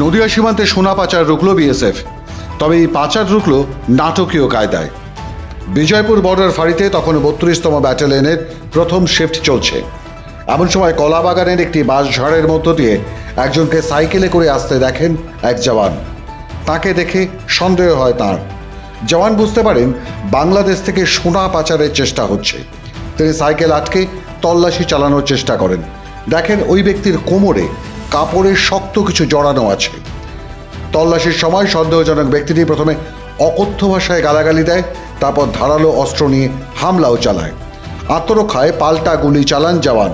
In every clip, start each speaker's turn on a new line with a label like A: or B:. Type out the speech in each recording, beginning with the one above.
A: নদিয়া সীমান্তে সোনা পাচার রুখল বিএসএফ। তবে এই পাচার রুখল নাটকীয় কায়দায়। বিজয়পুর বর্ডার ফাঁড়িতে তখন 32তম ব্যাটালিয়নের প্রথম শিফট চলছে। এমন সময় কলাবাগানের একটি বাঁশঝাড়ের মধ্য দিয়ে একজনকে সাইকেলে করে আসতে দেখেন এক জওয়ান। তাকে দেখে সন্দেহ হয় তাঁর। জওয়ান বুঝতে পারেন বাংলাদেশ থেকে সোনা পাচারের চেষ্টা হচ্ছে। তিনি সাইকেল আটকে তল্লাশি চালানোর চেষ্টা করেন। দেখেন ওই ব্যক্তির কোমরে কাপড়ের শক্ত কিছু জড়ানো আছে। তল্লাশির সময় সন্দেহজনক ব্যক্তিটি প্রথমে অকথ্য ভাষায় গালাগালি দেয়, তারপর ধারালো অস্ত্র নিয়ে হামলাও চালায়। আত্মরক্ষায় পাল্টা গুলি চালান জওয়ান।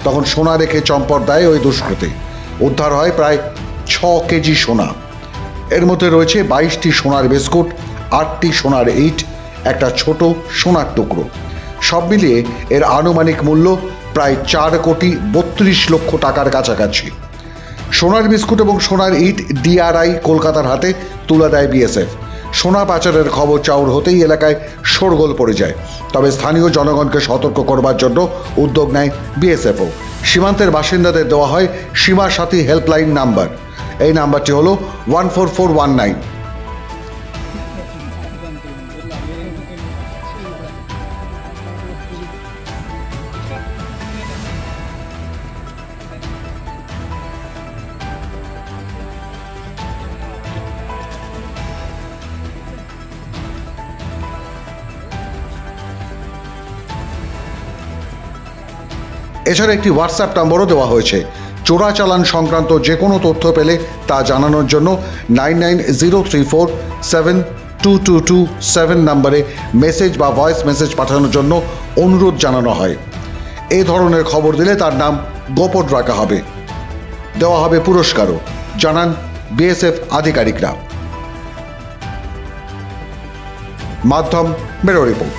A: তখন সোনা রেখে চম্পট দেয় ওই দুষ্কৃতী। উদ্ধার হয় প্রায় 6 কেজি সোনা। এর মধ্যে রয়েছে 22টি সোনার বিস্কুট, 8টি সোনার ইট, একটা ছোট সোনার টুকরো। সব মিলিয়ে এর আনুমানিক মূল্য প্রায় 4 কোটি 32 লক্ষ টাকার কাছাকাছি। সোনার বিস্কুট এবং সোনার ইট ডিআরআই কলকাতার হাতে তুলে দেয় বিএসএফ। সোনা পাচারের খবর চাউর হতেই এলাকায় শোরগোল পড়ে যায়। তবে স্থানীয় জনগণকে সতর্ক করবার জন্য উদ্যোগ নেয় বিএসএফও। সীমান্তের বাসিন্দাদের দেওয়া হয় সীমা সাথী হেল্পলাইন নাম্বার। এই নাম্বারটি হলো 14419। এছাড়া একটি হোয়াটসঅ্যাপ নম্বরও দেওয়া হয়েছে। চোরাচালান সংক্রান্ত যে কোনো তথ্য পেলে তা জানানোর জন্য 9903472227 নম্বরে মেসেজ বা ভয়েস মেসেজ পাঠানোর জন্য অনুরোধ জানানো হয়। এই ধরনের খবর দিলে তার নাম গোপন রাখা হবে, দেওয়া হবে পুরস্কারও, জানান বিএসএফ আধিকারিকরা। মাধ্যম ব্যুরো রিপোর্ট।